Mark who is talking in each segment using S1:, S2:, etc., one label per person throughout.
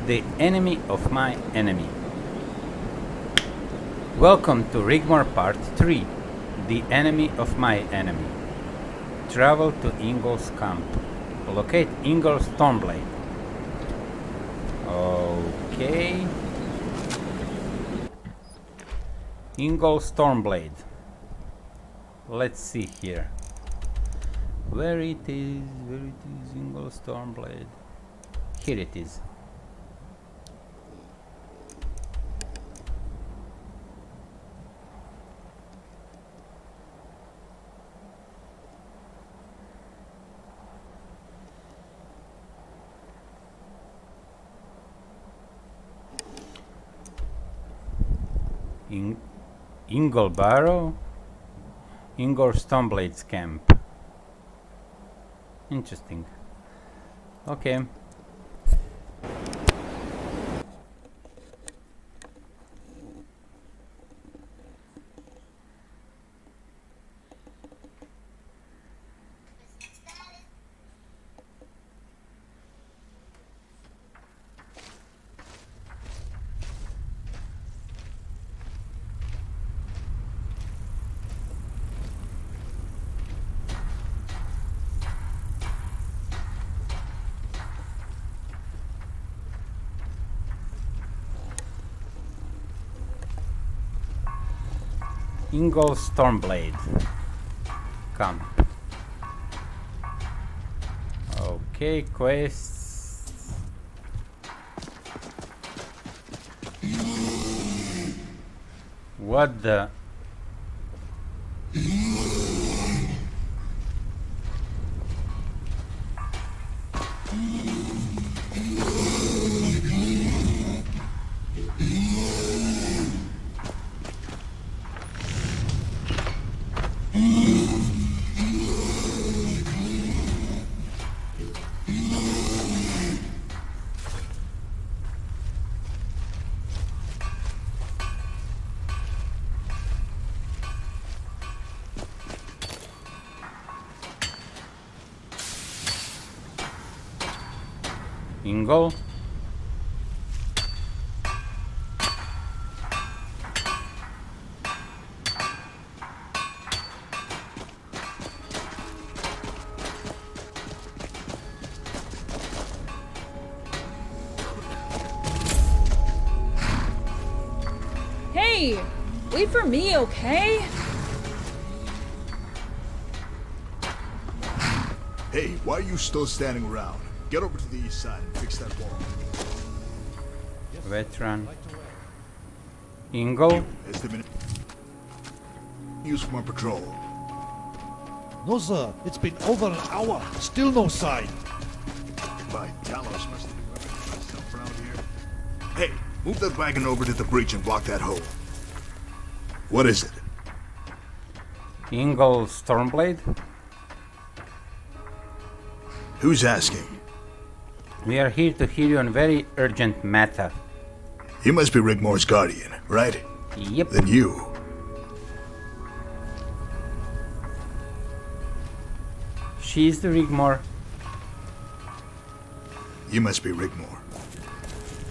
S1: the enemy of my enemy. Welcome to Rigmor Part 3, the enemy of my enemy. Travel to Ingol's camp. Locate Ingol's Stormblade. Okay. Ingol's Stormblade. Let's see here. Where it is, Ingol's Stormblade. Here it is. Ingol Barrow? Ingol Stormblade's camp. Interesting. Okay. Ingol's Stormblade camp. Okay, quests. What the? Ingol.
S2: Hey, wait for me, okay?
S3: Hey, why are you still standing around? Get over to the east side and fix that wall.
S1: Veteran. Ingol.
S3: Estimate use for my patrol.
S4: No, sir. It's been over an hour. Still no sign.
S3: By Talos must have been running myself around here. Hey, move that wagon over to the breach and block that hole. What is it?
S1: Ingol's Stormblade.
S3: Who's asking?
S1: We are here to hear you on very urgent matter.
S3: You must be Rigmor's guardian, right?
S1: Yep.
S3: Then you.
S1: She's the Rigmor.
S3: You must be Rigmor.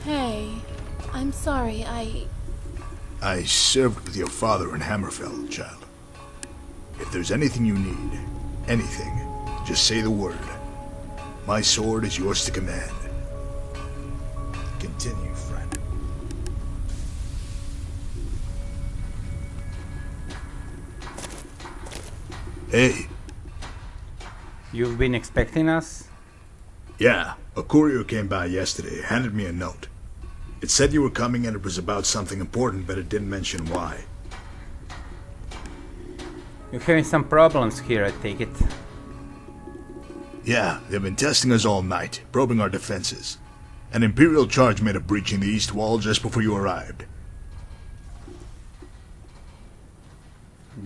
S5: Hey, I'm sorry,
S3: I served with your father in Hammerfell, child. If there's anything you need, anything, just say the word. My sword is yours to command. Continue, friend. Hey.
S1: You've been expecting us?
S3: Yeah, a courier came by yesterday, handed me a note. It said you were coming and it was about something important, but it didn't mention why.
S1: You're having some problems here, I take it.
S3: Yeah, they've been testing us all night, probing our defenses. An Imperial charge made a breach in the east wall just before you arrived.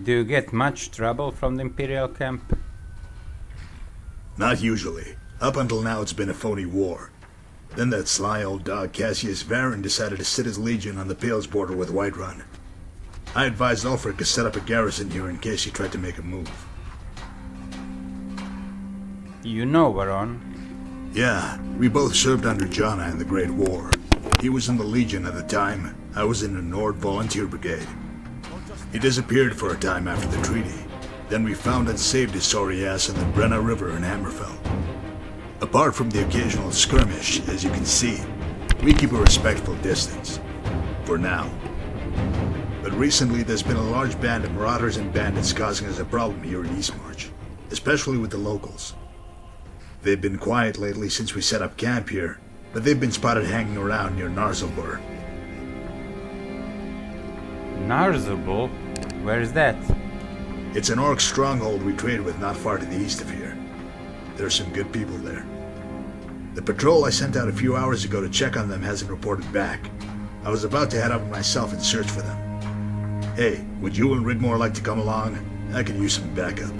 S1: Do you get much trouble from the Imperial camp?
S3: Not usually. Up until now it's been a phony war. Then that sly old dog Cassius Varen decided to sit his legion on the Pale's border with Whiterun. I advised Ulfric to set up a garrison here in case he tried to make a move.
S1: You know, Baron.
S3: Yeah, we both served under Jana in the Great War. He was in the Legion at the time. I was in the Nord Volunteer Brigade. He disappeared for a time after the treaty. Then we found and saved his sorry ass in the Brenna River in Hammerfell. Apart from the occasional skirmish, as you can see, we keep a respectful distance. For now. But recently there's been a large band of marauders and bandits causing us a problem here in Eastmarch, especially with the locals. They've been quiet lately since we set up camp here, but they've been spotted hanging around near Narzilbur.
S1: Narzilbur? Where is that?
S3: It's an orc stronghold we trade with not far to the east of here. There's some good people there. The patrol I sent out a few hours ago to check on them hasn't reported back. I was about to head up myself and search for them. Hey, would you and Rigmor like to come along? I could use some backup.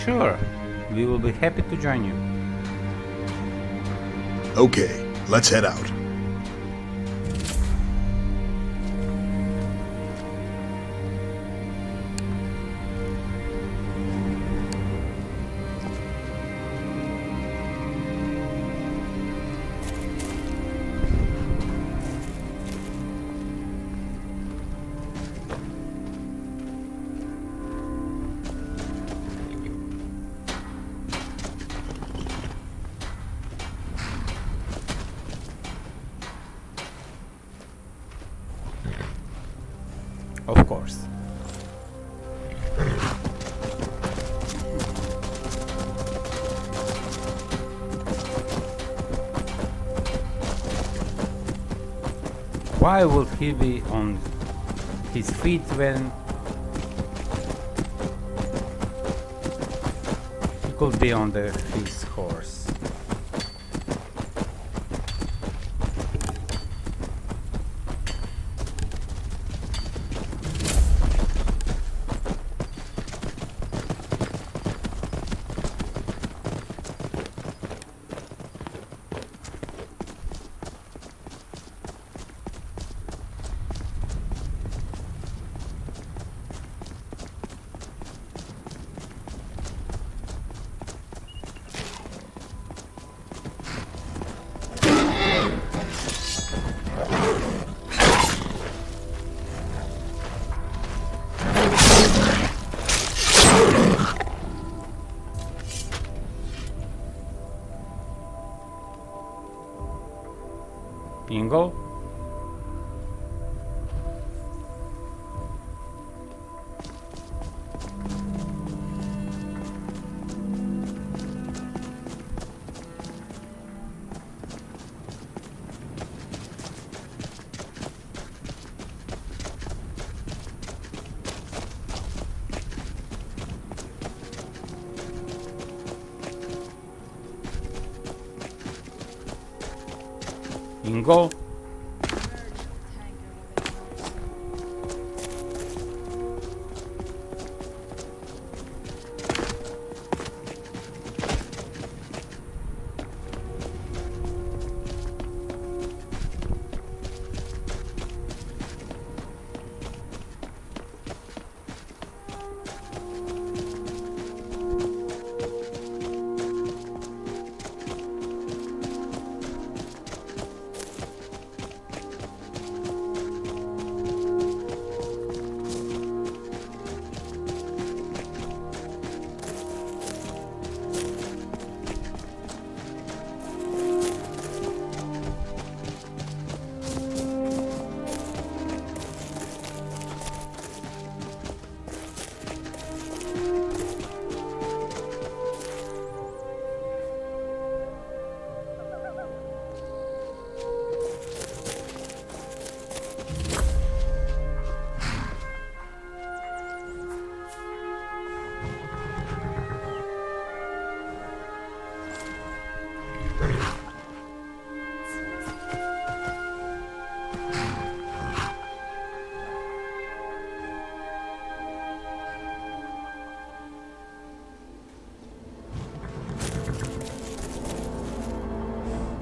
S1: Sure, we will be happy to join you.
S3: Okay, let's head out.
S1: Of course. Why would he be on his feet when he could be on his horse? Ingo? Ingo?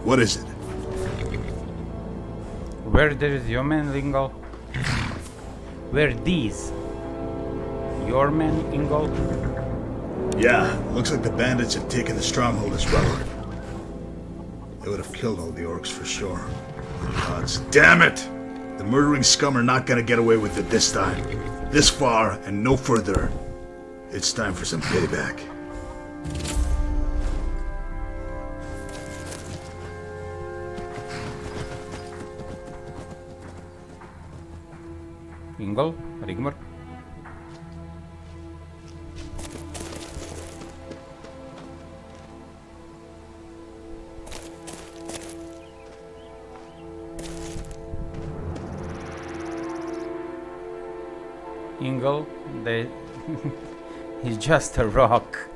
S3: What is it?
S1: Where there is your man, Ingo? Where these? Your man, Ingo?
S3: Yeah, looks like the bandits have taken the stronghold as well. They would have killed all the orcs for sure. Gods damn it! The murdering scum are not gonna get away with it this time. This far and no further. It's time for some payback.
S1: Ingol, Rigmor. Ingol, he's just a rock.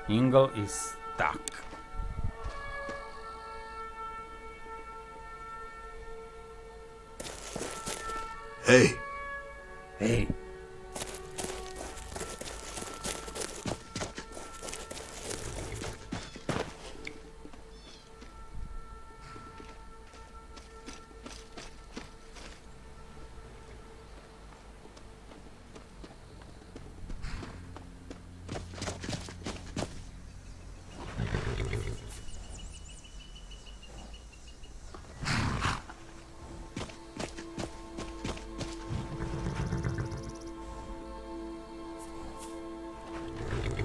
S1: Ingol is stuck.
S3: Hey.
S1: Hey.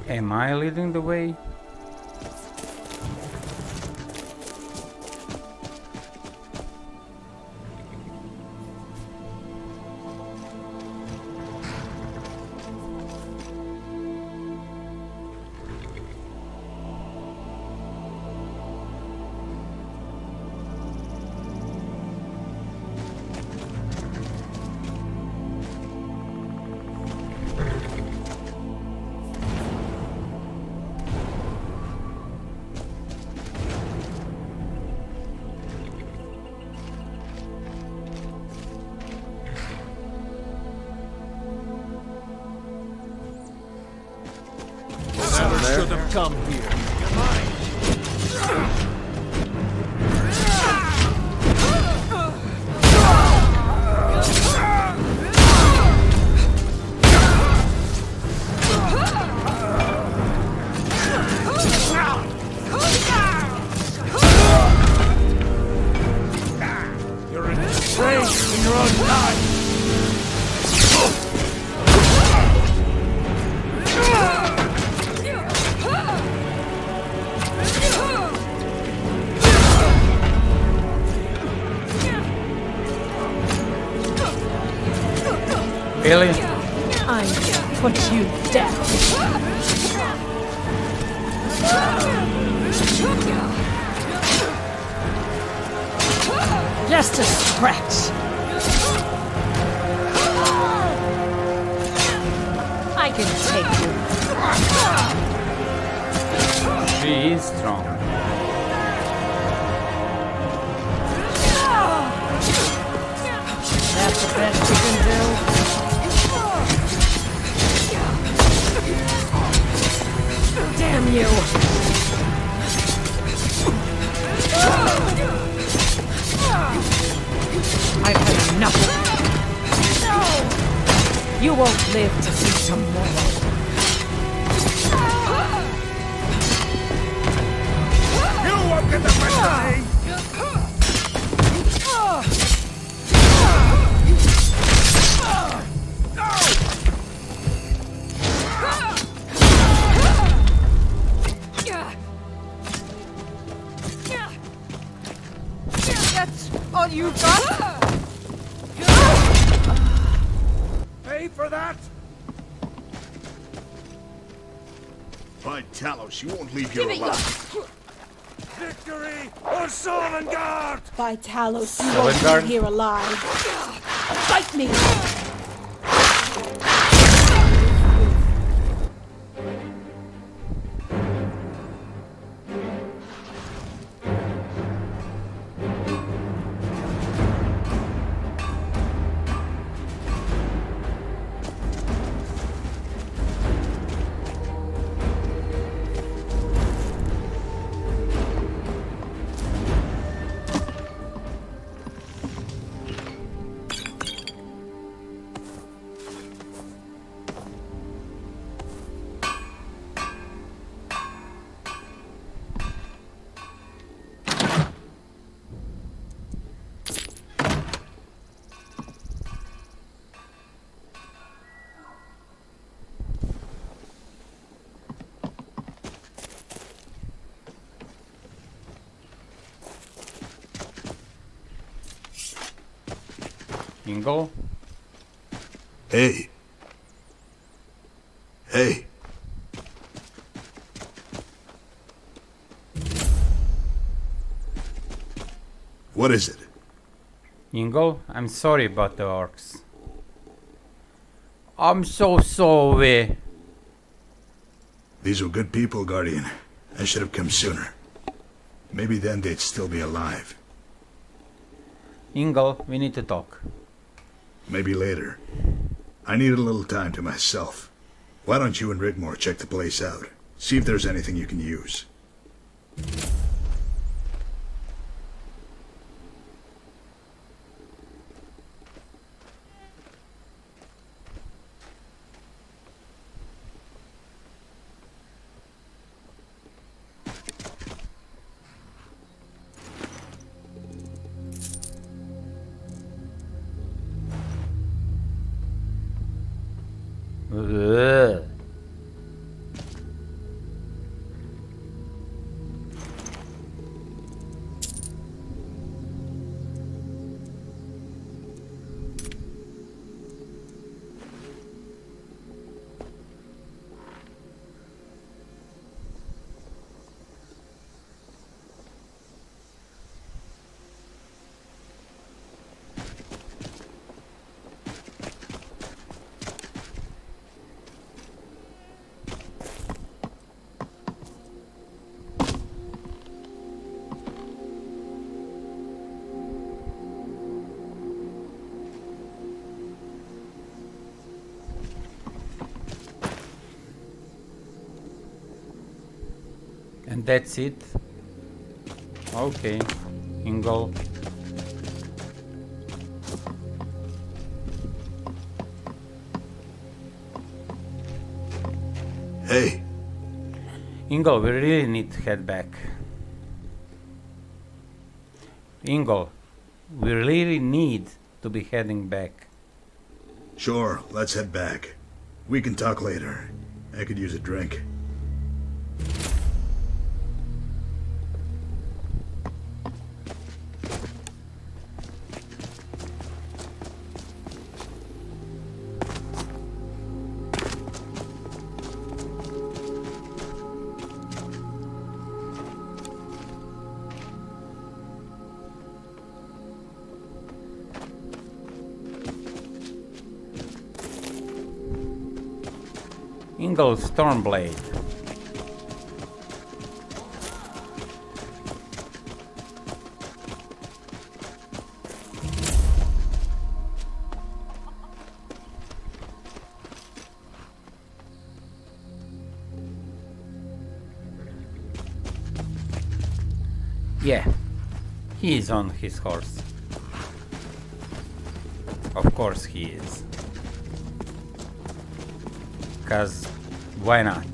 S1: Am I leading the way?
S6: Should have come here. You're in disgrace in your own life.
S1: Really?
S7: I put you down. Just a scratch. I can take you.
S1: She is strong.
S7: That's the best you can do. Damn you! I've had enough of you. You won't live to see tomorrow.
S6: You won't get the best of me!
S7: That's all you got?
S6: Pay for that?
S3: By Talos, you won't leave here alive.
S6: Victory or Sovngarde!
S7: By Talos, you won't
S1: Sovngarde?
S7: be here alive. Fight me!
S1: Ingle?
S3: Hey. Hey. What is it?
S1: Ingle, I'm sorry about the orcs. I'm so sorry.
S3: These were good people, Guardian. I should have come sooner. Maybe then they'd still be alive.
S1: Ingle, we need to talk.
S3: Maybe later. I need a little time to myself. Why don't you and Rigmor check the place out? See if there's anything you can use.
S1: Ugh. And that's it? Okay, Ingle.
S3: Hey.
S1: Ingle, we really need to head back. Ingle, we really need to be heading back.
S3: Sure, let's head back. We can talk later. I could use a drink.
S1: Ingle Stormblade. Yeah, he is on his horse. Of course he is. 'Cause why not?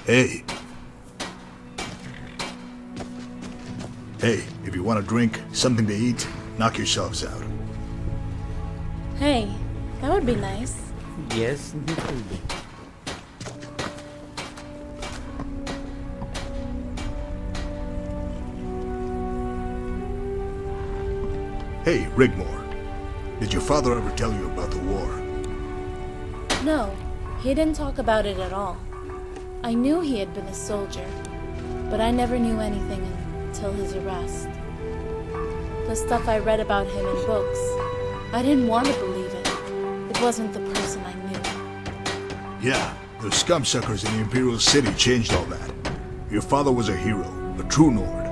S3: Hey. Hey, if you want a drink, something to eat, knock yourselves out.
S5: Hey, that would be nice.
S1: Yes, it will be.
S3: Hey, Rigmor. Did your father ever tell you about the war?
S5: No, he didn't talk about it at all. I knew he had been a soldier, but I never knew anything until his arrest. The stuff I read about him in books, I didn't want to believe it. It wasn't the person I knew.
S3: Yeah, those scumsuckers in the Imperial City changed all that. Your father was a hero, a true Nord.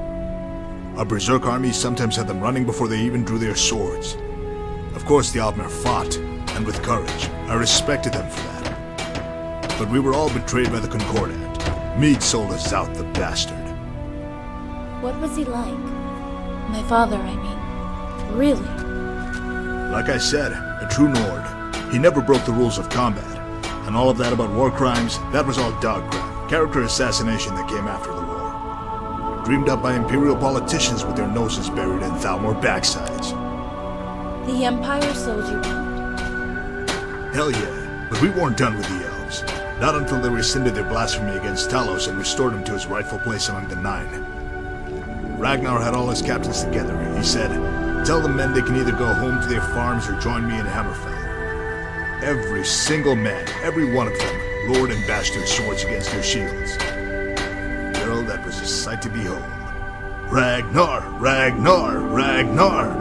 S3: Our Berserk armies sometimes had them running before they even drew their swords. Of course, the Altmer fought, and with courage. I respected them for that. But we were all betrayed by the Concordant. Meade sold us out, the bastard.
S5: What was he like? My father, I mean. Really?
S3: Like I said, a true Nord. He never broke the rules of combat. And all of that about war crimes, that was all dog crap. Character assassination that came after the war. Dreamed up by Imperial politicians with their noses buried in Thalmor backsides.
S5: The Empire sold you out.
S3: Hell yeah, but we weren't done with the elves. Not until they rescinded their blasphemy against Talos and restored him to his rightful place among the Nine. Ragnar had all his captains together. He said, "Tell the men they can either go home to their farms or join me in Hammerfell." Every single man, every one of them, lowered and bashed their swords against their shields. Girl, that was a sight to behold. Ragnar! Ragnar! Ragnar!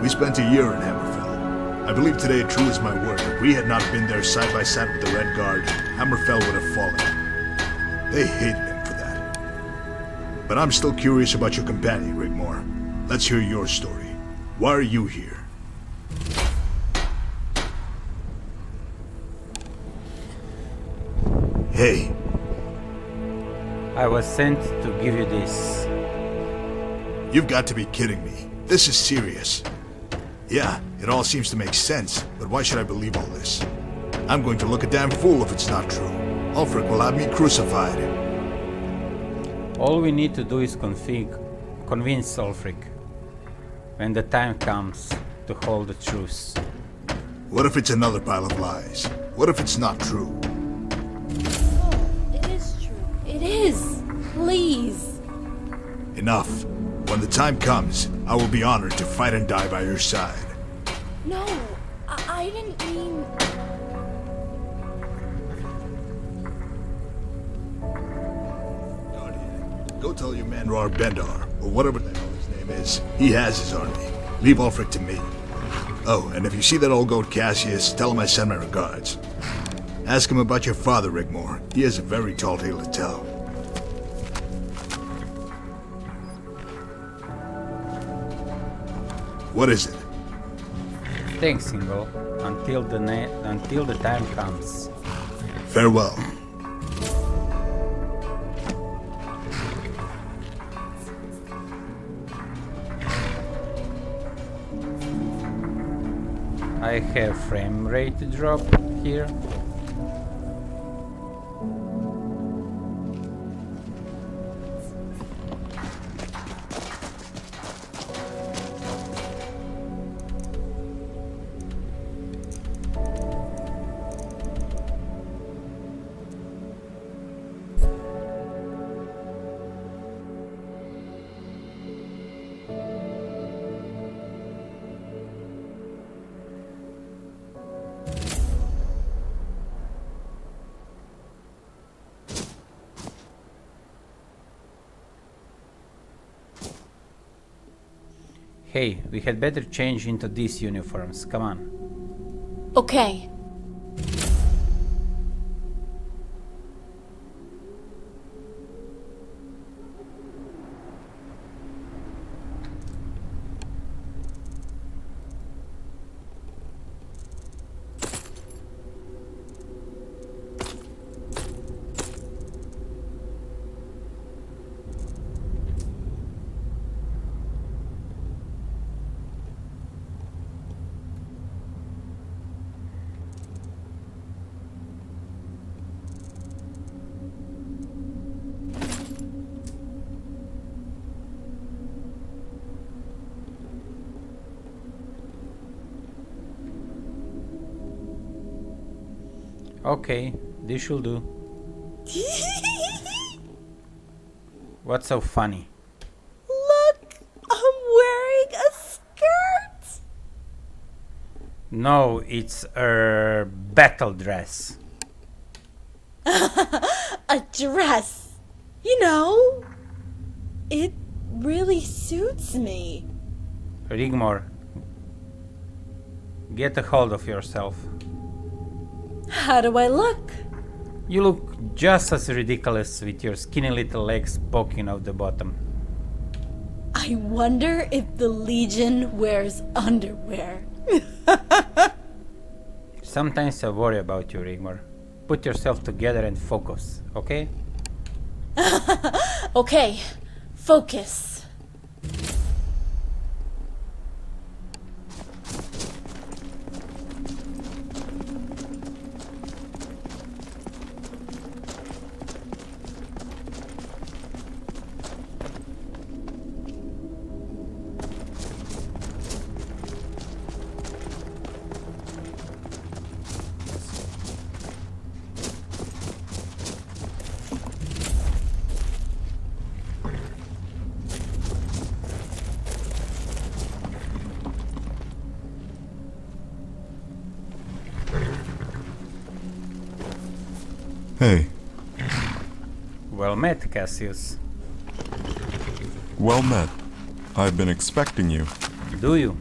S3: We spent a year in Hammerfell. I believe today, true as my word, if we had not been there side by side with the Red Guard, Hammerfell would have fallen. They hated him for that. But I'm still curious about your companion, Rigmor. Let's hear your story. Why are you here? Hey.
S1: I was sent to give you this.
S3: You've got to be kidding me. This is serious. Yeah, it all seems to make sense, but why should I believe all this? I'm going to look a damn fool if it's not true. Ulfric will have me crucified.
S1: All we need to do is convince Ulfric, when the time comes, to hold the truce.
S3: What if it's another pile of lies? What if it's not true?
S5: Oh, it is true. It is. Please.
S3: Enough. When the time comes, I will be honored to fight and die by your side.
S5: No, I didn't mean...
S3: Guardian, go tell your man Rar Bendar, or whatever the hell his name is. He has his army. Leave Ulfric to me. Oh, and if you see that old goat Cassius, tell him I send my regards. Ask him about your father, Rigmor. He has a very tall tale to tell. What is it?
S1: Thanks, Ingo. Until the time comes.
S3: Farewell.
S1: I have frame rate drop here. Hey, we had better change into these uniforms, come on.
S5: Okay.
S1: Okay, this should do. What's so funny?
S5: Look, I'm wearing a skirt.
S1: No, it's a battle dress.
S5: A dress. You know, it really suits me.
S1: Rigmor, get a hold of yourself.
S5: How do I look?
S1: You look just as ridiculous with your skinny little legs poking out the bottom.
S5: I wonder if the Legion wears underwear.
S1: Sometimes I worry about you, Rigmor. Put yourself together and focus, okay?
S5: Okay, focus.
S8: Hey,
S1: Well met, Cassius.
S8: well met. I've been expecting you.
S1: Do you?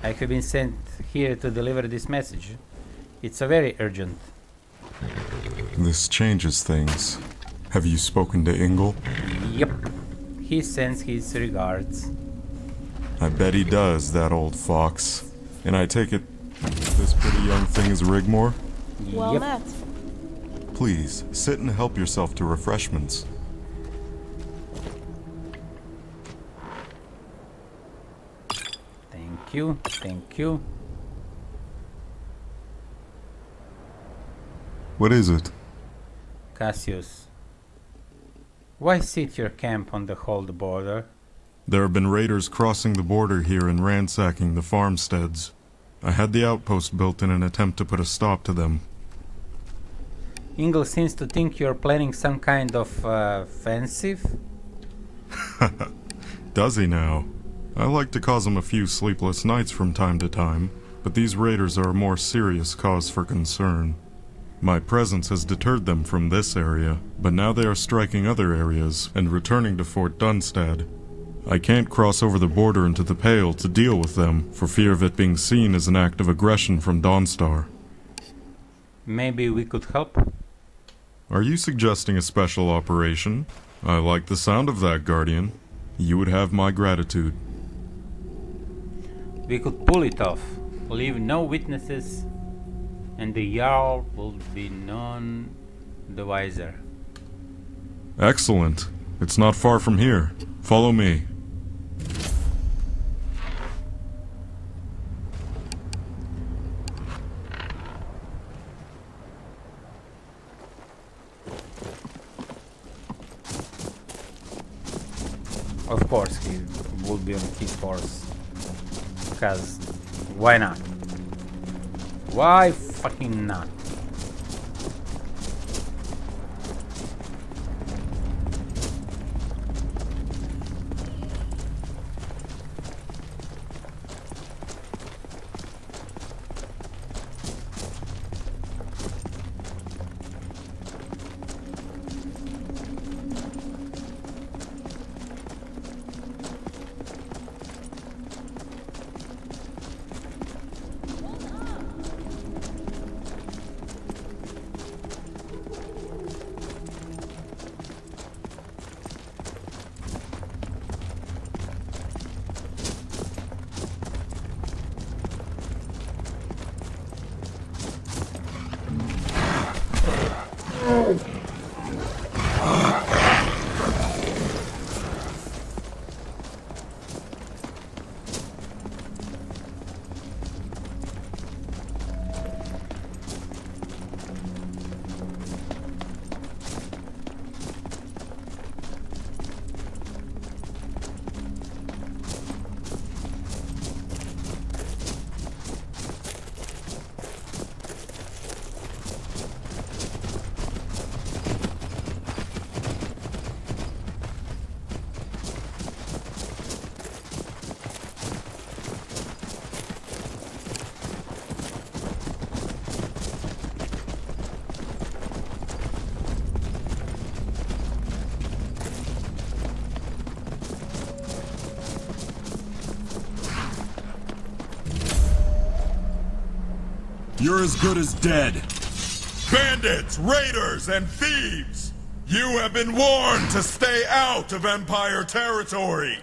S1: I have been sent here to deliver this message. It's a very urgent.
S8: This changes things. Have you spoken to Ingle?
S1: Yep. He sends his regards.
S8: I bet he does, that old fox. And I take it this pretty young thing is Rigmor?
S7: Well
S1: Yep.
S7: met.
S8: Please, sit and help yourself to refreshments.
S1: Thank you. Thank you.
S8: What is it?
S1: Cassius. Why sit your camp on the Hold border?
S8: There have been raiders crossing the border here and ransacking the farmsteads. I had the outpost built in an attempt to put a stop to them.
S1: Ingle seems to think you're planning some kind of offensive.
S8: Does he now? I like to cause him a few sleepless nights from time to time, but these raiders are a more serious cause for concern. My presence has deterred them from this area, but now they are striking other areas and returning to Fort Dunstad. I can't cross over the border into the Pale to deal with them for fear of it being seen as an act of aggression from Dawnstar.
S1: Maybe we could help?
S8: Are you suggesting a special operation? I like the sound of that, Guardian. You would have my gratitude.
S1: We could pull it off. Leave no witnesses, and the Jarl will be none the wiser.
S8: Excellent. It's not far from here. Follow me.
S1: Of course he will be on his horse. Because why not? Why fucking not?
S8: You're as good as dead.
S6: Bandits, raiders, and thieves! You have been warned to stay out of Empire territory.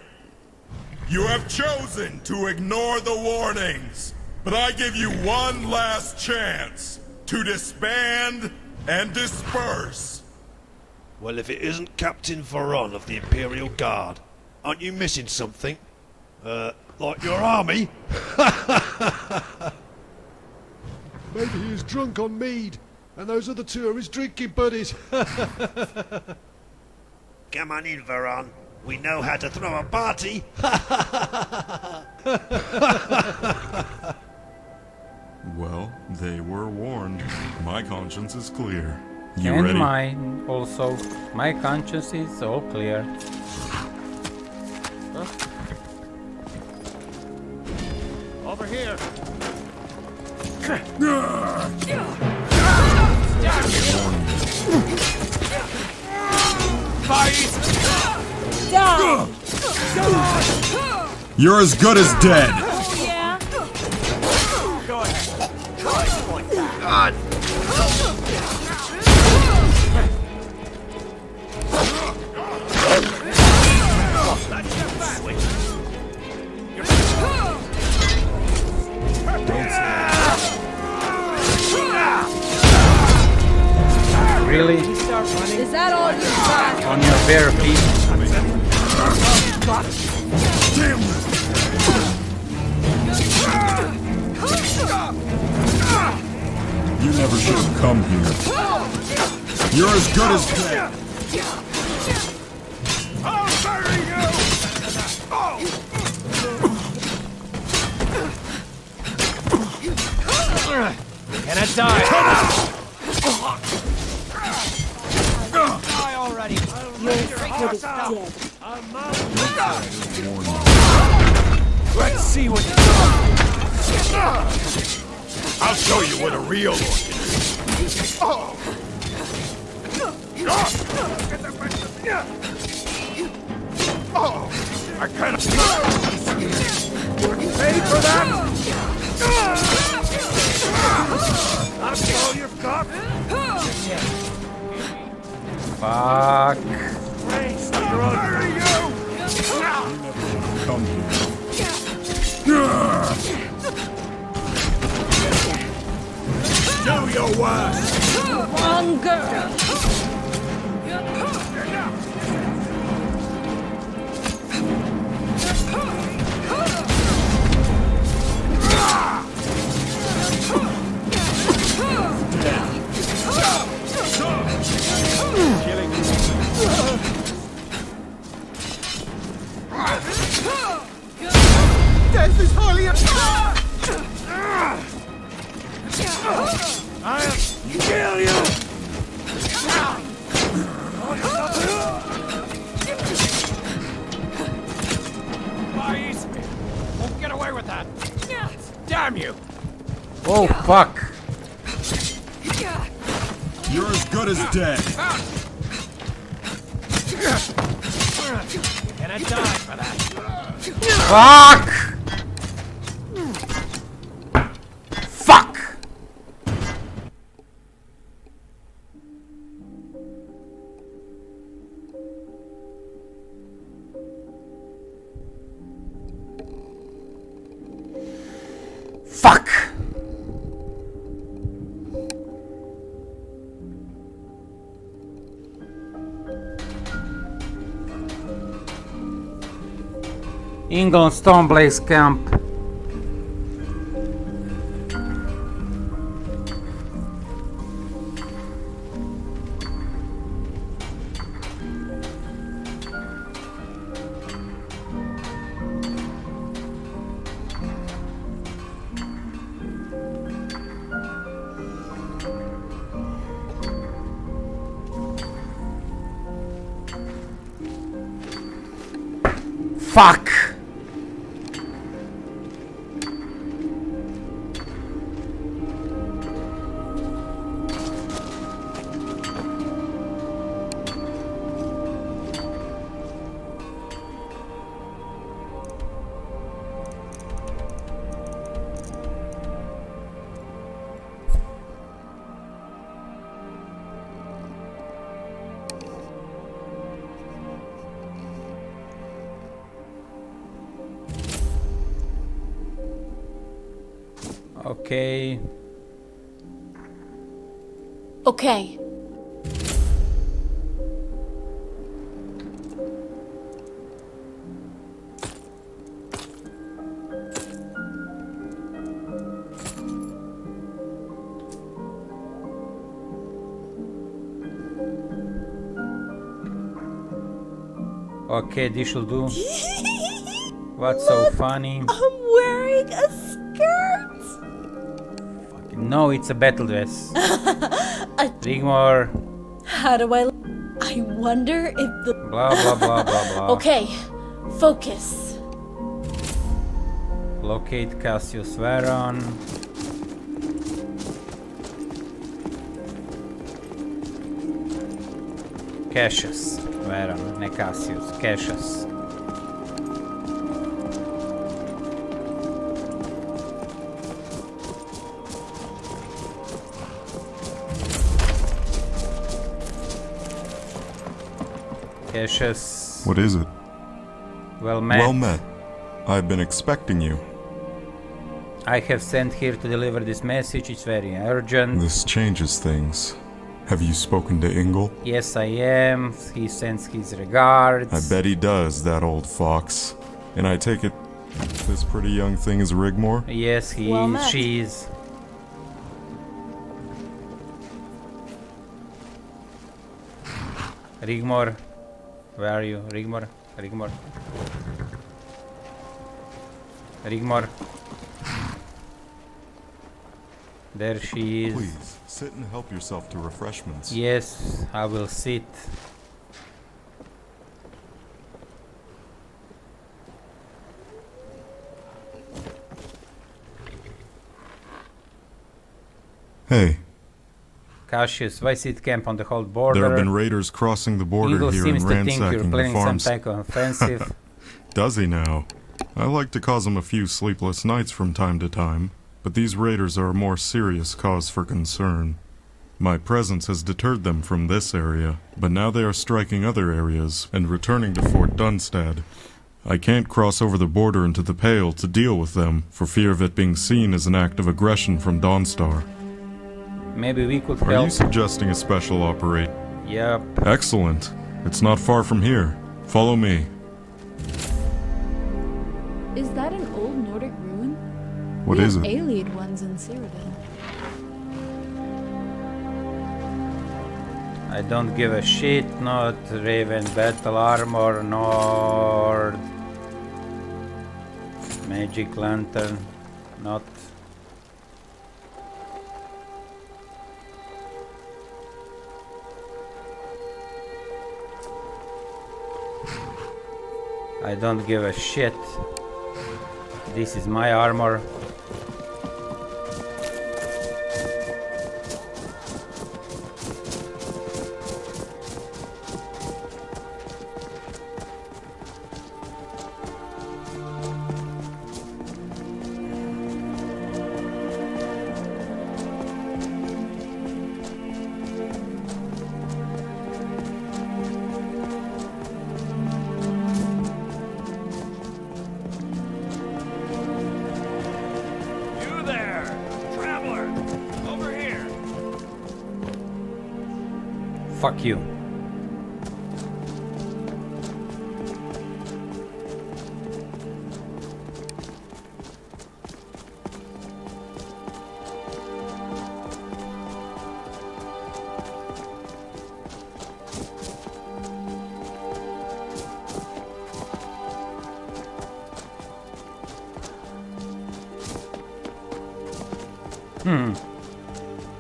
S6: You have chosen to ignore the warnings, but I give you one last chance to disband and disperse.
S4: Well, if it isn't Captain Veron of the Imperial Guard, aren't you missing something? Like your army? Maybe he is drunk on mead, and those other two are his drinking buddies. Come on in, Veron. We know how to throw a party.
S8: Well, they were warned. My conscience is clear. You
S1: And
S8: ready?
S1: mine also. My conscience is all clear.
S6: Over here.
S7: Die!
S8: You're as good as dead.
S7: Oh, yeah?
S6: Go ahead. Try it like that.
S1: Really?
S2: Is that all you got?
S1: On your bare feet?
S6: Damn
S8: You never should have come here. You're as good as dead.
S6: I'll bury you!
S9: Can I die? Die already!
S7: You're dead.
S9: Let's see what
S6: I'll show you what a real orc is. Oh, I kind of paid for that. That's all you've got.
S1: Fuck.
S6: Bury you!
S8: Come here.
S6: Do your worst.
S2: Wrong girl.
S6: Death is highly I'll kill you!
S9: Won't get away with that! Damn you!
S1: Oh fuck.
S8: You're as good as dead.
S9: Can I die for that?
S1: Fuck! Fuck! Fuck! England Stoneblaze Camp. Fuck! Okay.
S5: Okay.
S1: Okay, this will do. What's so funny?
S7: I'm wearing a skirt.
S1: No, it's a battle dress. Rigmor.
S7: How do I wonder if the...
S1: Blah blah blah blah blah.
S5: Okay. Focus.
S1: Locate Cassius Veron. Cassius Veron, ne Cassius, Cassius. Cassius.
S8: What is it?
S1: Well met.
S8: Well met. I've been expecting you.
S1: I have sent here to deliver this message. It's very urgent.
S8: This changes things. Have you spoken to Ingle?
S1: Yes, I am. He sends his regards.
S8: I bet he does, that old fox. And I take it this pretty young thing is Rigmor?
S1: Yes, he
S7: Well
S1: is.
S7: met.
S1: She is. Rigmor. Where are you? Rigmor. Rigmor. Rigmor. There she is.
S8: Please, sit and help yourself to refreshments.
S1: Yes, I will sit.
S8: Hey,
S1: Cassius, why sit camp on the whole border?
S8: there have been raiders crossing the border
S1: Eagle
S8: here
S1: seems
S8: and
S1: to think you're
S8: ransacking the
S1: planning some
S8: farms.
S1: type of offensive.
S8: Does he now? I like to cause him a few sleepless nights from time to time, but these raiders are a more serious cause for concern. My presence has deterred them from this area, but now they are striking other areas and returning to Fort Dunstad. I can't cross over the border into the Pale to deal with them, for fear of it being seen as an act of aggression from Dawnstar.
S1: Maybe we could
S8: Are
S1: help.
S8: you suggesting a special operation?
S1: Yep.
S8: Excellent. It's not far from here. Follow me.
S5: Is that an old Nordic ruin?
S8: What
S5: We
S8: is
S5: have
S8: it?
S5: Ayleid ones in Cyrodiil.
S1: I don't give a shit. Not Raven battle armor, nor magic lantern. Not. I don't give a shit. This is my armor.
S9: You there! Traveler! Over here!
S1: Fuck you.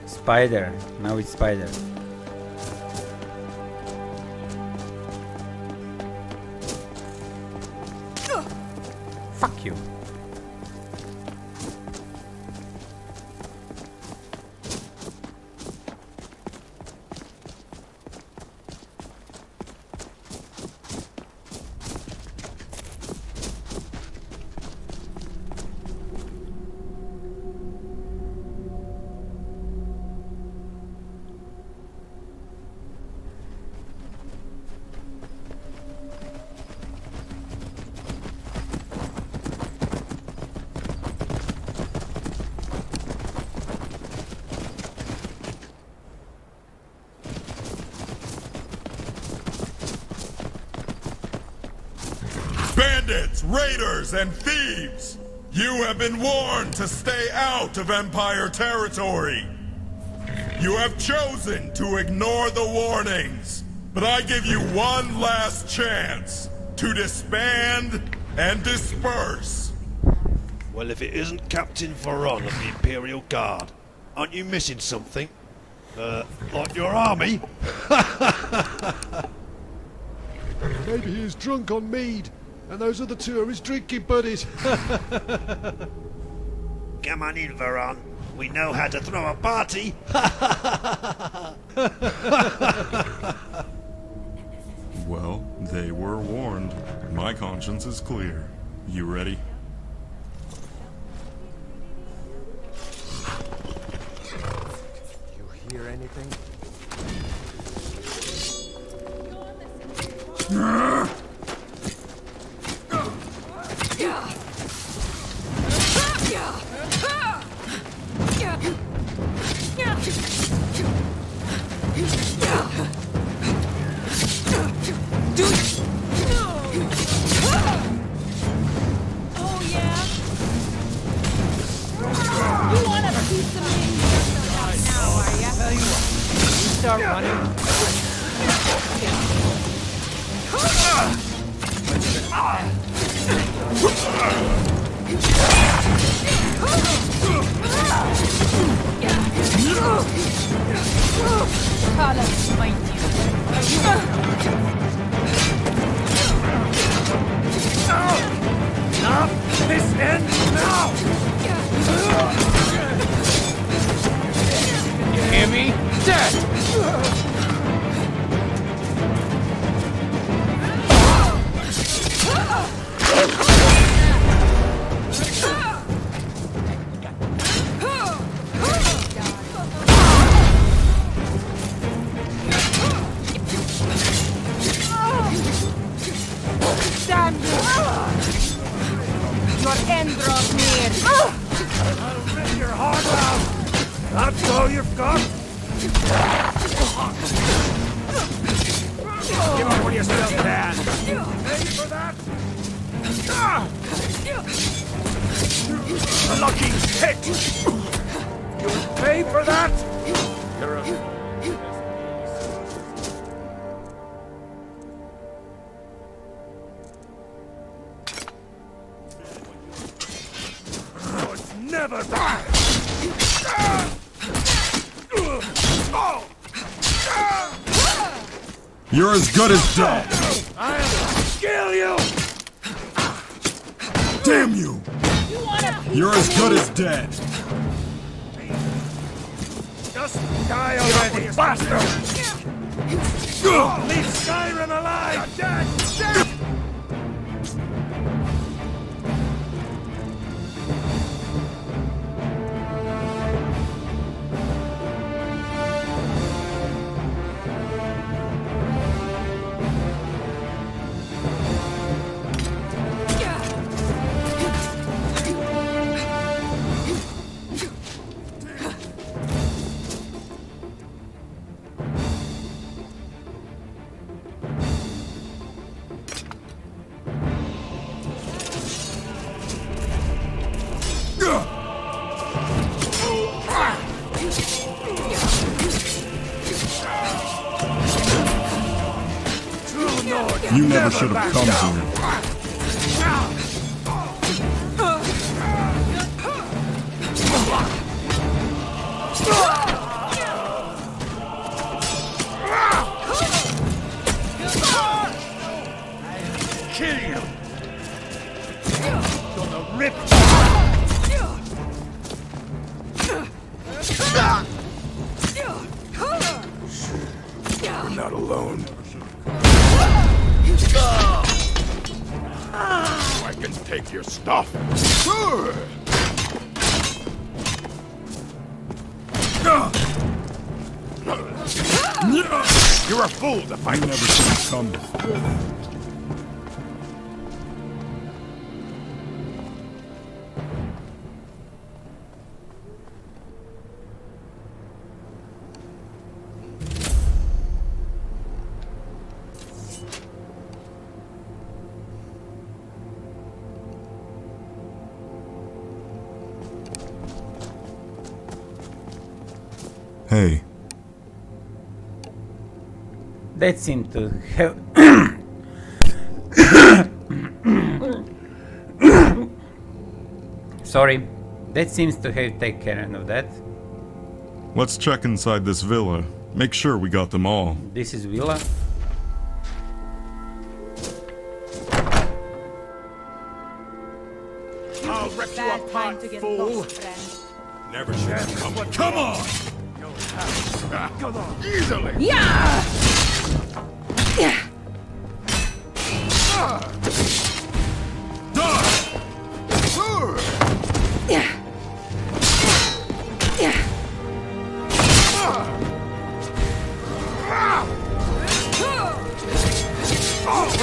S1: Spider. Now it's spider. Fuck you.
S6: raiders, and thieves! You have been warned to stay out of Empire territory! You have chosen to ignore the warnings, but I give you one last chance to disband and disperse.
S4: Well, if it isn't Captain Varon of the Imperial Guard, aren't you missing something? Like your army?
S10: Maybe he's drunk on mead, and those other two are his drinking buddies.
S4: Come on in, Varon. We know how to throw a party.
S8: Well, they were warned. My conscience is clear. You ready?
S9: You hear anything?
S2: Oh, yeah? You want a piece of me? Now, are ya?
S9: Tell you what, you start running.
S2: Call us mighty.
S9: Enough! This ends now! You hear me? Dead!
S2: Damn you! Your end draws near.
S9: I'll rip your heart out! That's all you've got? Give up when you still can! Pay for that? A lucky hit! You'll pay for that? You're a... Never die!
S8: You're as good as dead!
S9: I'll kill you!
S8: Damn you! You're as good as dead!
S9: Just die already, bastard! Leave Skyrim alive! Dead!
S8: You never should have come here.
S9: Kill you! Gonna rip
S6: You're not alone. I can take your stuff. You're a fool to fight.
S8: You never should have come before. Hey,
S1: That seemed to have... Sorry. That seems to have taken care of that.
S8: let's check inside this villa. Make sure we got them all.
S1: This is Villa.
S6: I'll rip you
S2: Bad time
S6: apart,
S2: to get
S6: fool!
S2: lost, friend.
S6: Never should have come. Come on! Come on! Easily!
S2: Yeah!
S6: Done!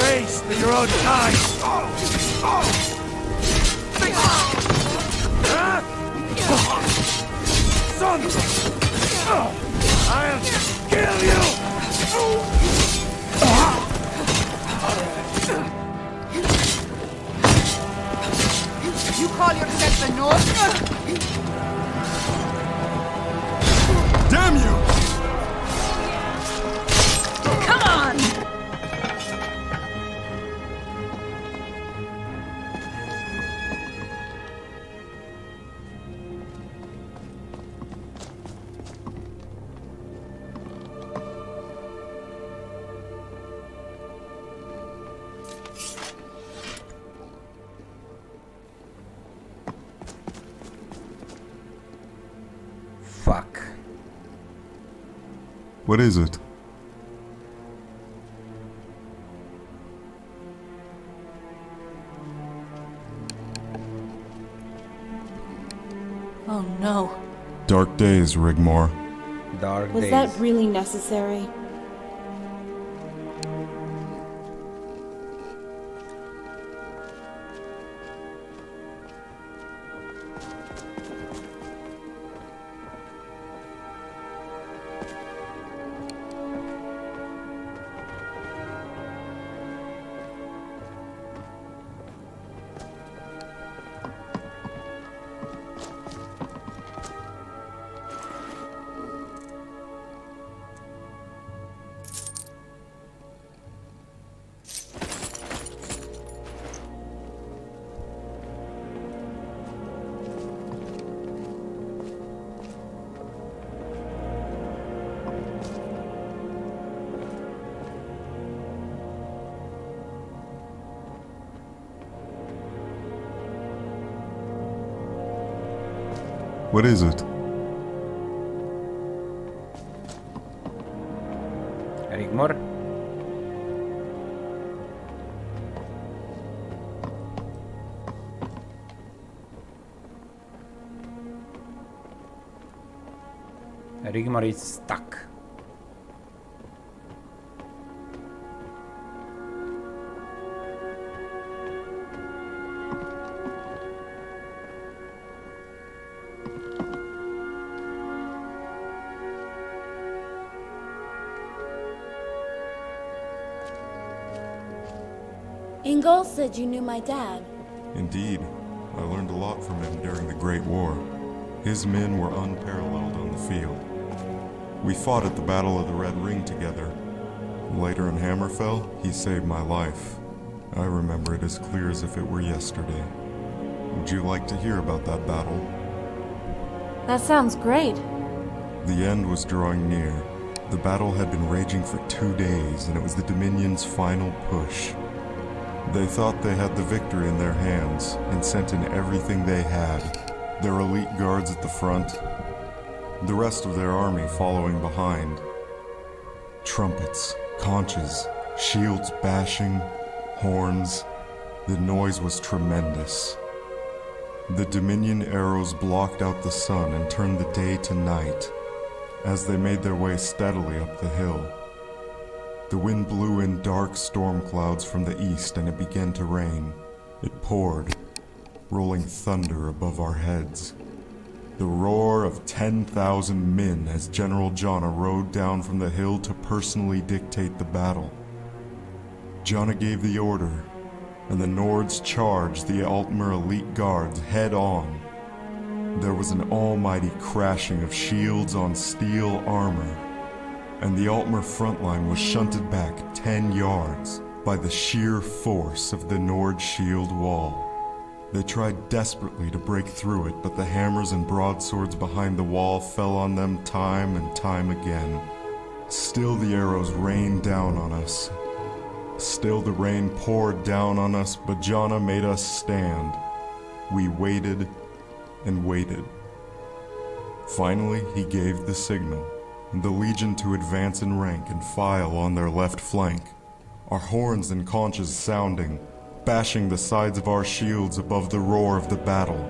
S9: Race to your own kind! Son of a... I'll kill you!
S2: You call yourself a Nordic?
S6: Damn you!
S2: Come on!
S1: Fuck.
S8: What is it?
S7: Oh no.
S8: Dark days, Rigmor.
S1: Dark
S7: Was
S1: days.
S7: that really necessary?
S8: What is it?
S1: Rigmor? Rigmor is stuck.
S5: Ingol said you knew my dad.
S8: Indeed. I learned a lot from him during the Great War. His men were unparalleled on the field. We fought at the Battle of the Red Ring together. Later in Hammerfell, he saved my life. I remember it as clear as if it were yesterday. Would you like to hear about that battle?
S7: That sounds great.
S8: The end was drawing near. The battle had been raging for 2 days, and it was the Dominion's final push. They thought they had the victory in their hands, and sent in everything they had. Their elite guards at the front, the rest of their army following behind. Trumpets, conches, shields bashing, horns. The noise was tremendous. The Dominion arrows blocked out the sun and turned the day to night as they made their way steadily up the hill. The wind blew in dark storm clouds from the east and it began to rain. It poured, rolling thunder above our heads. The roar of 10,000 men as General Jonna rode down from the hill to personally dictate the battle. Jonna gave the order, and the Nords charged the Altmer elite guards head on. there was an almighty crashing of shields on steel armor, and the Altmer front line was shunted back 10 yards by the sheer force of the Nord shield wall. They tried desperately to break through it, but the hammers and broadswords behind the wall fell on them time and time again. Still the arrows rained down on us. Still the rain poured down on us, but Jonna made us stand. We waited and waited. Finally, he gave the signal, the Legion to advance in rank and file on their left flank, our horns and conches sounding, bashing the sides of our shields above the roar of the battle.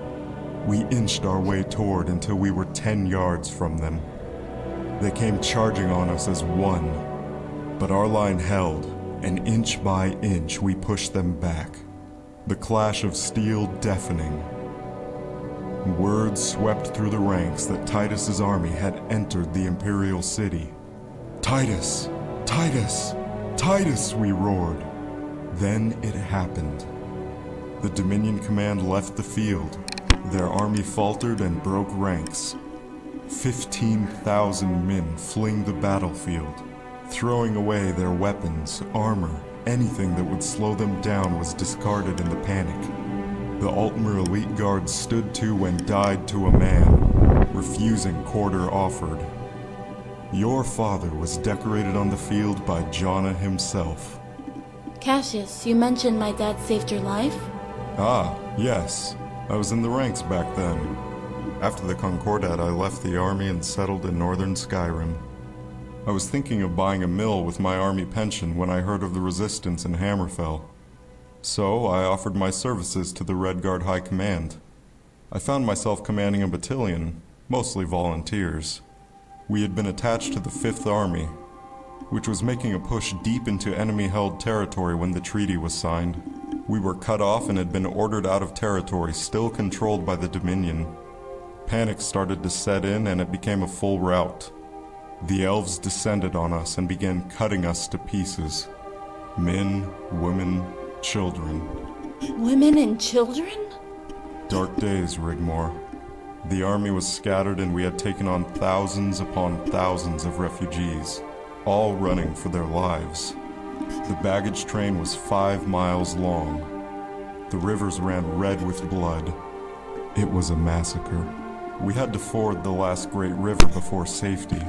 S8: We inched our way toward until we were 10 yards from them. They came charging on us as one, but our line held, and inch by inch we pushed them back. The clash of steel deafening. Word swept through the ranks that Titus's army had entered the Imperial city. Titus! Titus! Titus! We roared. Then it happened. The Dominion command left the field. Their army faltered and broke ranks. 15,000 men fleeing the battlefield, throwing away their weapons, armor, anything that would slow them down was discarded in the panic. The Altmer elite guards stood to and died to a man, refusing quarter offered. Your father was decorated on the field by Jonna himself.
S5: Cassius, you mentioned my dad saved your life?
S8: Ah, yes. I was in the ranks back then. After the Concordat, I left the army and settled in northern Skyrim. I was thinking of buying a mill with my army pension when I heard of the resistance in Hammerfell. So I offered my services to the Red Guard High Command. I found myself commanding a battalion, mostly volunteers. We had been attached to the 5th Army, which was making a push deep into enemy-held territory when the treaty was signed. We were cut off and had been ordered out of territory still controlled by the Dominion. Panic started to set in and it became a full rout. The elves descended on us and began cutting us to pieces. Men, women, children.
S5: Women and children?
S8: Dark days, Rigmor. The army was scattered and we had taken on thousands upon thousands of refugees, all running for their lives. The baggage train was 5 miles long. The rivers ran red with blood. It was a massacre. We had to ford the last great river before safety,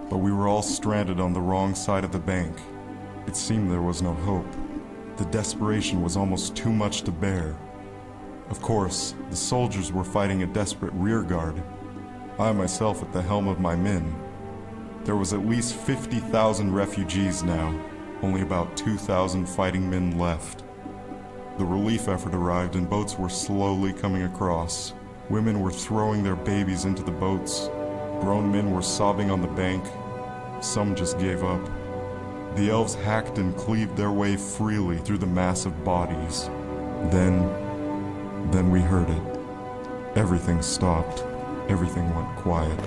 S8: but we were all stranded on the wrong side of the bank. It seemed there was no hope. The desperation was almost too much to bear. Of course, the soldiers were fighting a desperate rearguard. I myself at the helm of my men. There was at least 50,000 refugees now, only about 2,000 fighting men left. The relief effort arrived and boats were slowly coming across. Women were throwing their babies into the boats. Grown men were sobbing on the bank. Some just gave up. The elves hacked and cleaved their way freely through the mass of bodies. Then we heard it. Everything stopped. Everything went quiet.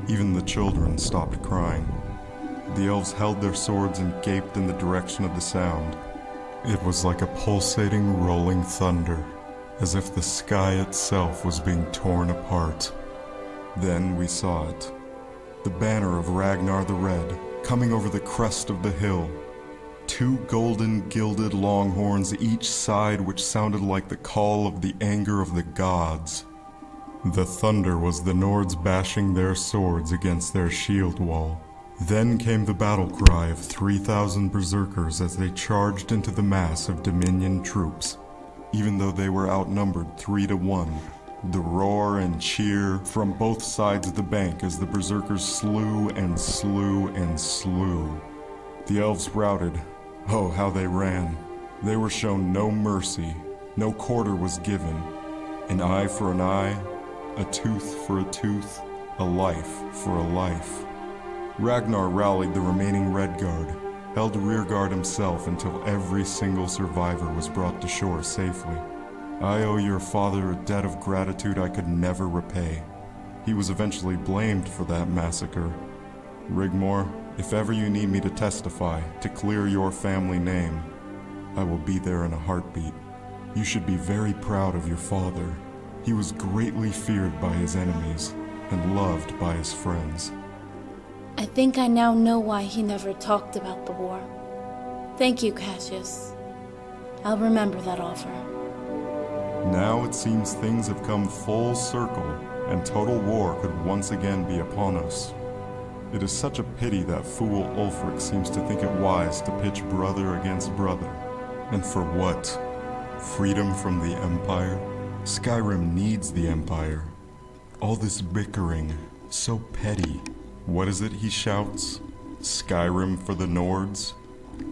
S8: Even the children stopped crying. The elves held their swords and gaped in the direction of the sound. It was like a pulsating, rolling thunder, as if the sky itself was being torn apart. Then we saw it. The banner of Ragnar the Red, coming over the crest of the hill. 2 golden gilded longhorns each side which sounded like the call of the anger of the gods. The thunder was the Nords bashing their swords against their shield wall. Then came the battle cry of 3,000 berserkers as they charged into the mass of Dominion troops. Even though they were outnumbered 3 to 1, the roar and cheer from both sides of the bank as the berserkers slew and slew and slew. The elves routed. Oh, how they ran. They were shown no mercy. No quarter was given. An eye for an eye, a tooth for a tooth, a life for a life. Ragnar rallied the remaining Red Guard, held rearguard himself until every single survivor was brought to shore safely. I owe your father a debt of gratitude I could never repay. He was eventually blamed for that massacre. Rigmor, if ever you need me to testify, to clear your family name, I will be there in a heartbeat. You should be very proud of your father. He was greatly feared by his enemies and loved by his friends.
S5: I think I now know why he never talked about the war. Thank you, Cassius. I'll remember that offer.
S8: Now it seems things have come full circle, and total war could once again be upon us. It is such a pity that fool Ulfric seems to think it wise to pitch brother against brother. And for what? Freedom from the Empire? Skyrim needs the Empire. All this bickering, so petty. What is it he shouts? Skyrim for the Nords?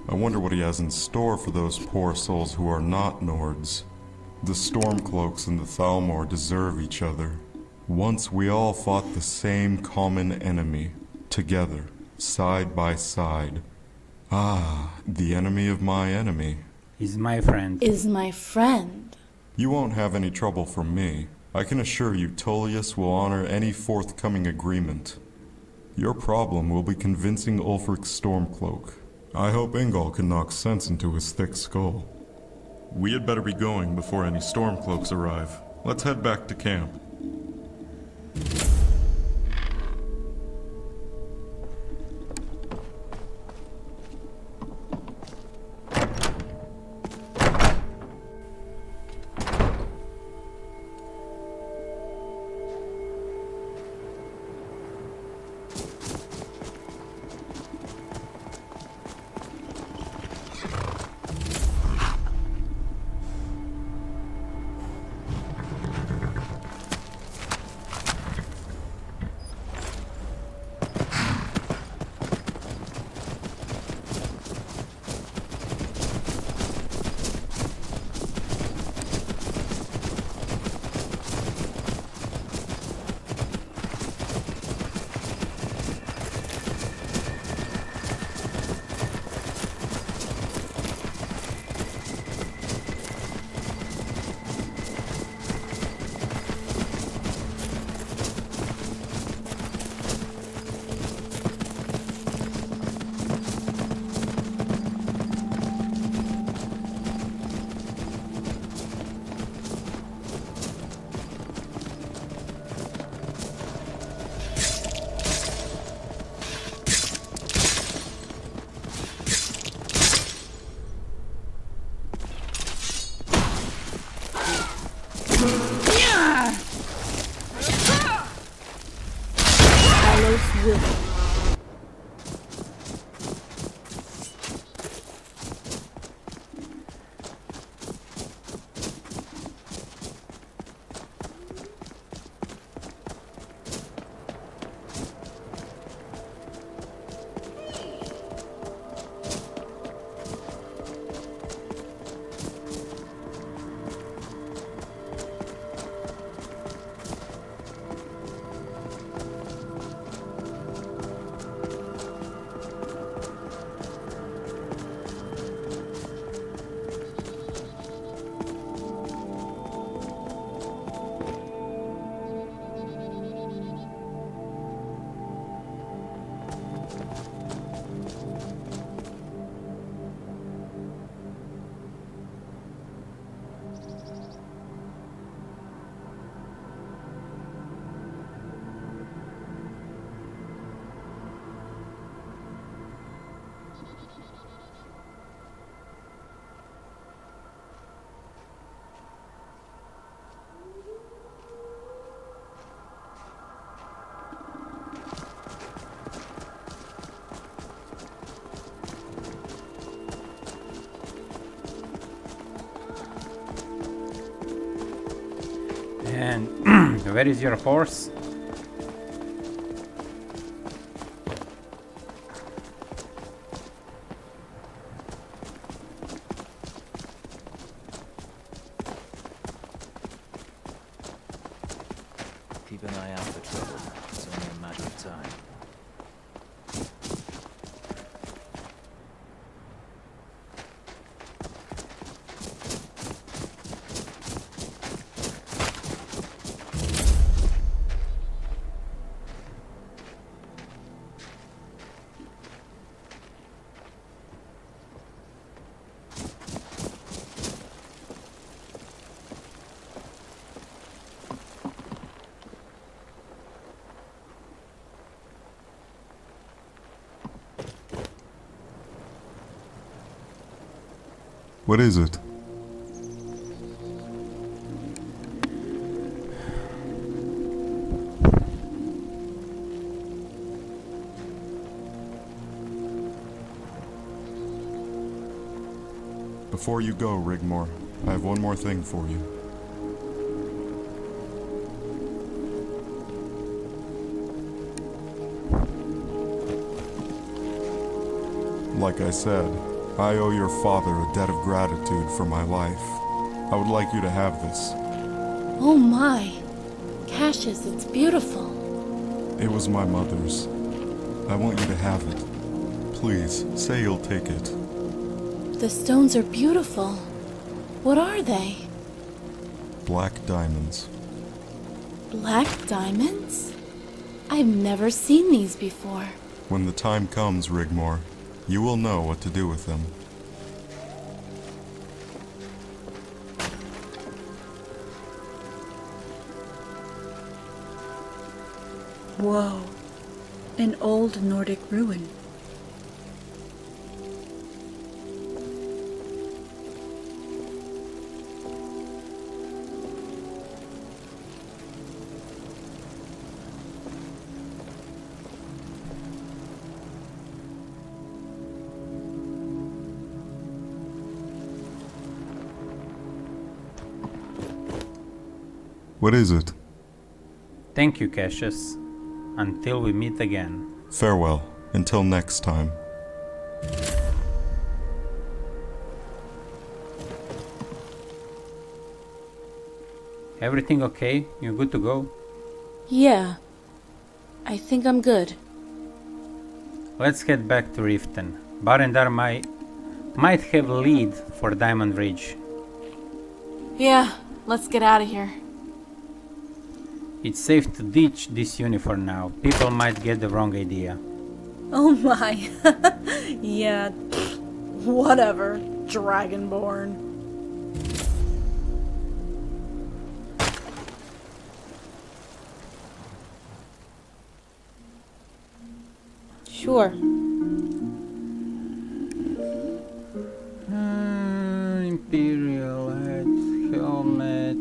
S8: I wonder what he has in store for those poor souls who are not Nords. The Stormcloaks and the Thalmor deserve each other. Once we all fought the same common enemy, together, side by side. Ah, the enemy of my enemy.
S1: Is my friend.
S5: Is my friend.
S8: You won't have any trouble from me. I can assure you Tullius will honor any forthcoming agreement. Your problem will be convincing Ulfric's Stormcloak. I hope Ingol can knock sense into his thick skull. We had better be going before any Stormcloaks arrive. Let's head back to camp.
S1: And where is your horse?
S11: Keep an eye out for trouble. It's only a matter of time.
S8: What is it? Before you go, Rigmor, I have one more thing for you. Like I said, I owe your father a debt of gratitude for my life. I would like you to have this.
S5: Oh my. Cassius, it's beautiful.
S8: It was my mother's. I want you to have it. Please, say you'll take it.
S5: The stones are beautiful. What are they?
S8: Black diamonds.
S5: Black diamonds? I've never seen these before.
S8: When the time comes, Rigmor, you will know what to do with them.
S7: Whoa. An old Nordic ruin.
S8: What is it?
S1: Thank you, Cassius. Until we meet again.
S8: Farewell. Until next time.
S1: Everything okay? You good to go?
S5: Yeah. I think I'm good.
S1: Let's head back to Riften. Barendar might have lead for Diamond Ridge.
S5: Yeah, let's get out of here.
S1: It's safe to ditch this uniform now. People might get the wrong idea.
S7: Oh my. Yeah. Whatever. Dragonborn.
S5: Sure.
S1: Imperial helmet.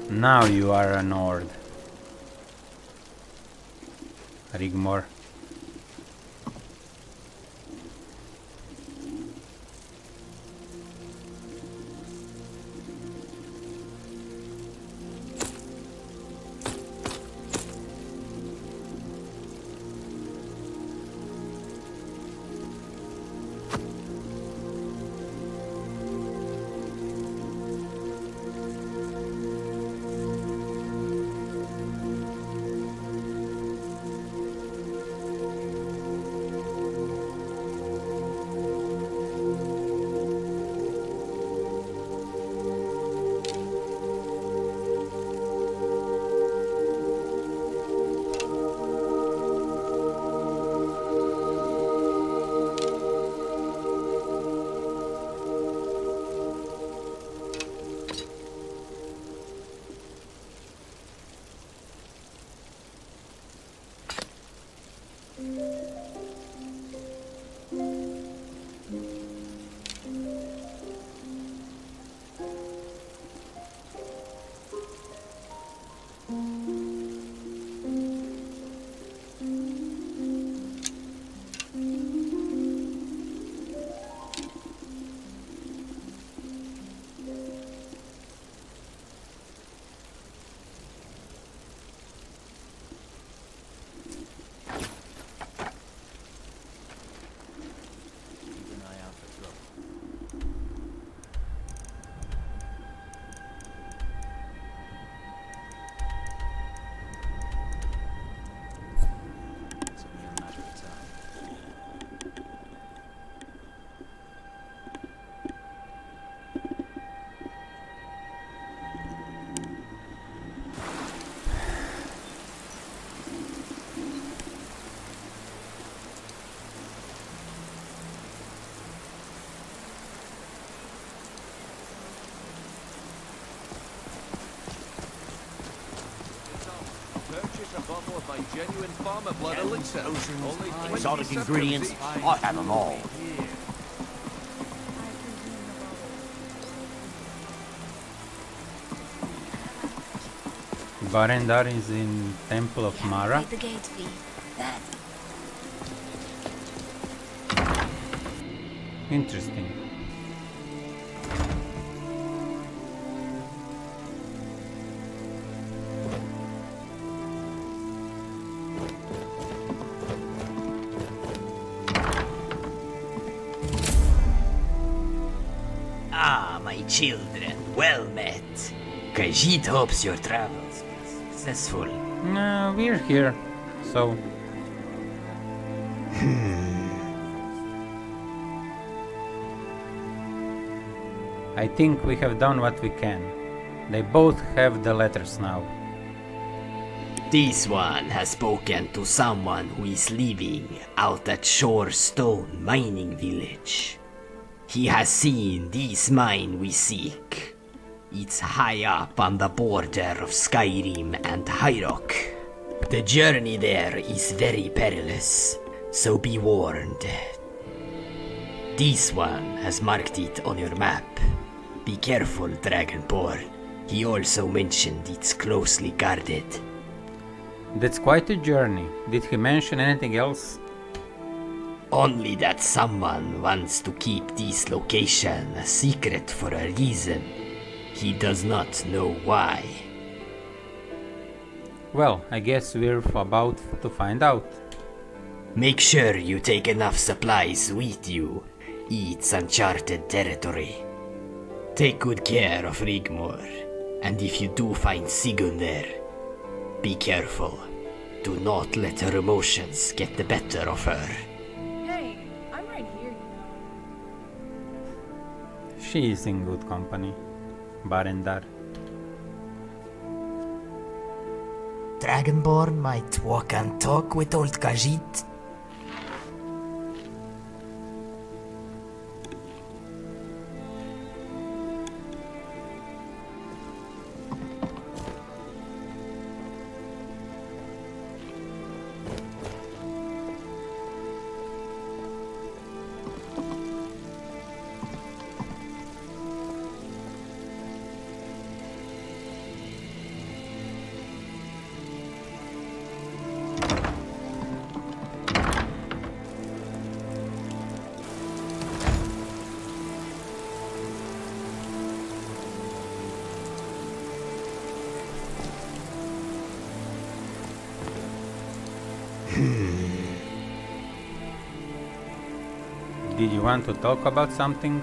S1: Now you are a Nord. Rigmor.
S9: Purchase a bottle of my genuine farmer blood elixir. Only
S12: Exotic
S9: 27
S12: ingredients,
S9: goodies.
S12: I have them all.
S1: Barendar is in Temple of Mara.
S2: The gate fee. That.
S1: Interesting.
S12: Ah, my children, well met. Khajiit hopes your travels were successful.
S1: We're here, so... I think we have done what we can. They both have the letters now.
S12: This one has spoken to someone who is living out at Shorestone mining village. He has seen this mine we seek. It's high up on the border of Skyrim and Hyrok. The journey there is very perilous, so be warned. This one has marked it on your map. Be careful, Dragonborn. He also mentioned it's closely guarded.
S1: That's quite a journey. Did he mention anything else?
S12: Only that someone wants to keep this location a secret for a reason. He does not know why.
S1: Well, I guess we're about to find out.
S12: Make sure you take enough supplies with you. It's uncharted territory. Take good care of Rigmor, and if you do find Sigun there, be careful. Do not let her emotions get the better of her.
S2: Hey, I'm right here,
S1: She is in good company. Barendar.
S12: Dragonborn might walk and talk with old Khajiit.
S1: Did you want to talk about something?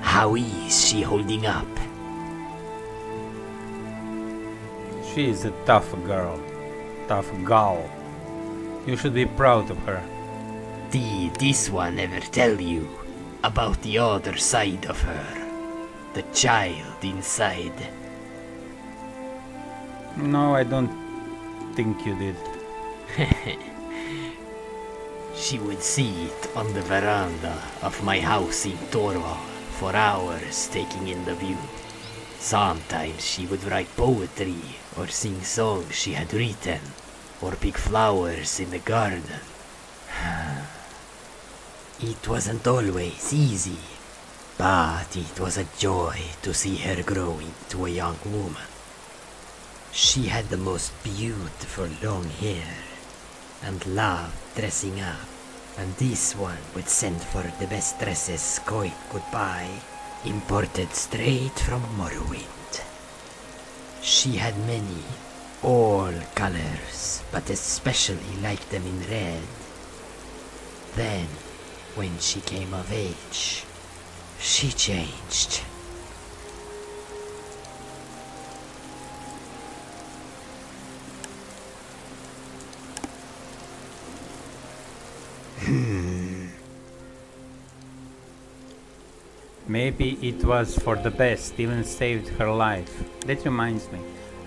S12: How is she holding up?
S1: She is a tough girl. Tough gal. You should be proud of her.
S12: Did this one ever tell you about the other side of her? The child inside?
S1: No, I don't think you did.
S12: She would sit on the veranda of my house in Torval for hours taking in the view. Sometimes she would write poetry or sing songs she had written or pick flowers in the garden. It wasn't always easy, but it was a joy to see her grow into a young woman. She had the most beautiful long hair and loved dressing up, and this one would send for the best dresses Skoit could buy, imported straight from Morrowind. She had many, all colors, but especially liked them in red. Then, when she came of age, she changed.
S1: Maybe it was for the best, even saved her life. That reminds me,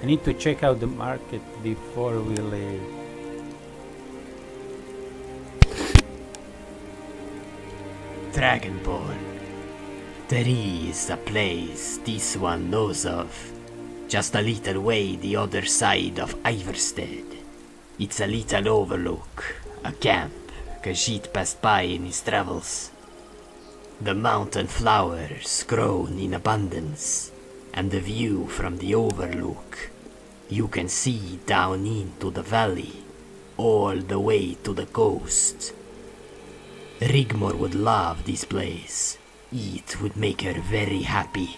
S1: I need to check out the market before we leave.
S12: Dragonborn. There is a place this one knows of. Just a little way the other side of Iverstead. It's a little overlook, a camp Khajiit passed by in his travels. The mountain flowers grown in abundance, and the view from the overlook. You can see down into the valley, all the way to the coast. Rigmor would love this place. It would make her very happy.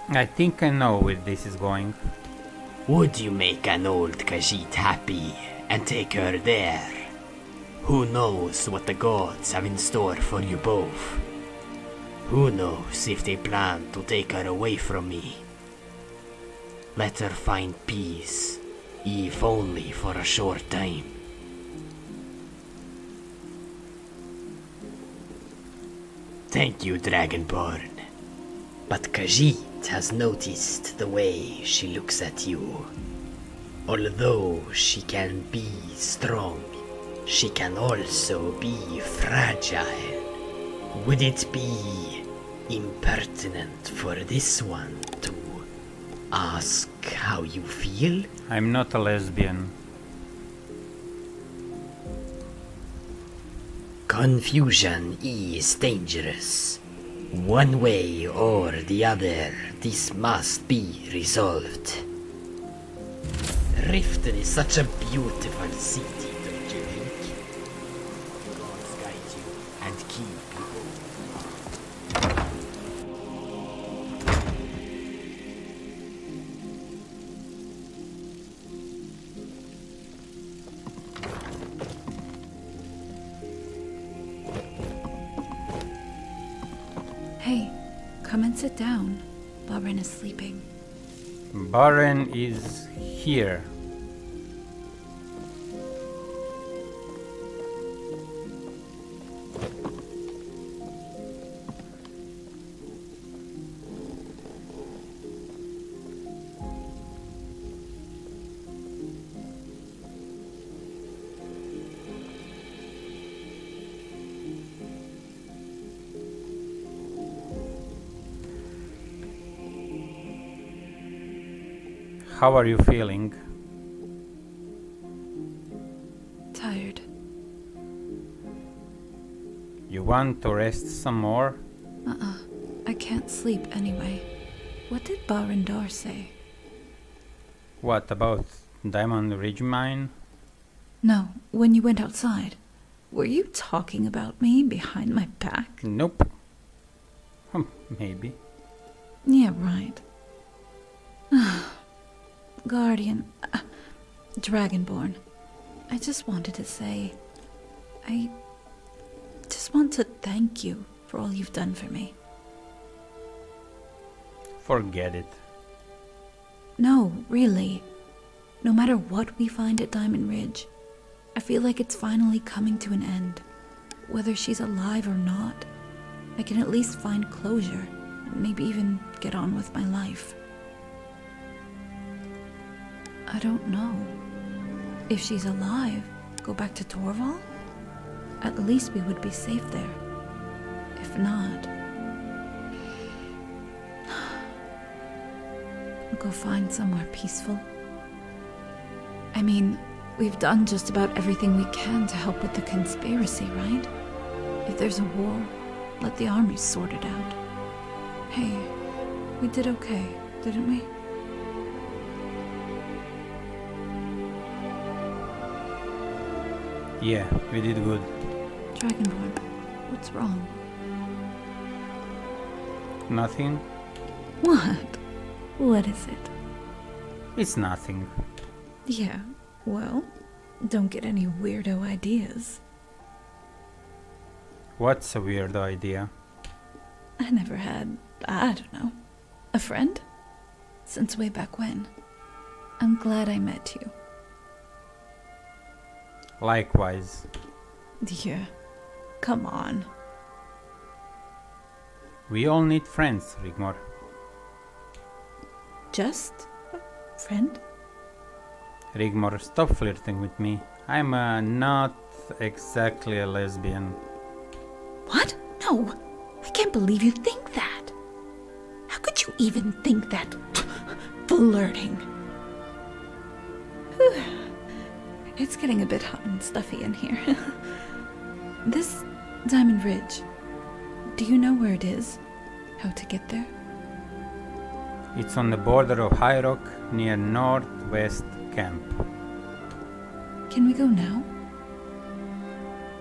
S1: I think I know where this is going.
S12: Would you make an old Khajiit happy and take her there? Who knows what the gods have in store for you both? Who knows if they plan to take her away from me? Let her find peace, if only for a short time. Thank you, Dragonborn. But Khajiit has noticed the way she looks at you. Although she can be strong, she can also be fragile. Would it be impertinent for this one to ask how you feel?
S1: I'm not a lesbian.
S12: Confusion is dangerous. One way or the other, this must be resolved. Riften is such a beautiful city, don't you think? Gods guide you and keep you.
S2: Hey, come and sit down. Baren is sleeping.
S1: Baren is here. How are you feeling?
S2: Tired.
S1: You want to rest some more?
S2: I can't sleep anyway. What did Barendar say?
S1: What about Diamond Ridge Mine?
S2: No, when you went outside. Were you talking about me behind my back?
S1: Nope. Maybe.
S2: Yeah, right. Guardian, Dragonborn, I just wanted to say, I just want to thank you for all you've done for me.
S1: Forget it.
S2: No, really. No matter what we find at Diamond Ridge, I feel like it's finally coming to an end. Whether she's alive or not, I can at least find closure, and maybe even get on with my life. I don't know. If she's alive, go back to Torval? At least we would be safe there. If not, go find somewhere peaceful. I mean, we've done just about everything we can to help with the conspiracy, right? If there's a war, let the armies sort it out. Hey, we did okay, didn't we?
S1: Yeah, we did good.
S2: Dragonborn, what's wrong?
S1: Nothing?
S2: What? What is it?
S1: It's nothing.
S2: Yeah, well, don't get any weirdo ideas.
S1: What's a weird idea?
S2: I never had, I don't know, a friend? Since way back when. I'm glad I met you.
S1: Likewise.
S2: Yeah, come on.
S1: We all need friends, Rigmor.
S2: Just a friend?
S1: Rigmor, stop flirting with me. I'm not exactly a lesbian.
S2: What? No, I can't believe you think that. How could you even think that? flirting. Whew. It's getting a bit hot and stuffy in here. This Diamond Ridge, do you know where it is? How to get there?
S1: It's on the border of High Rock near Northwest Camp.
S2: Can we go now?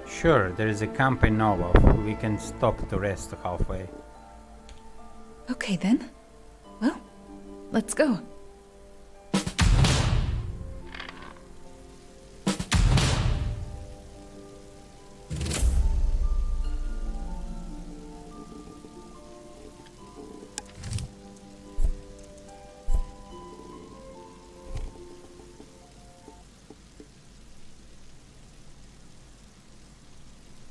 S1: Sure, there is a camp I know of. We can stop to rest halfway.
S2: Okay then. Well, let's go.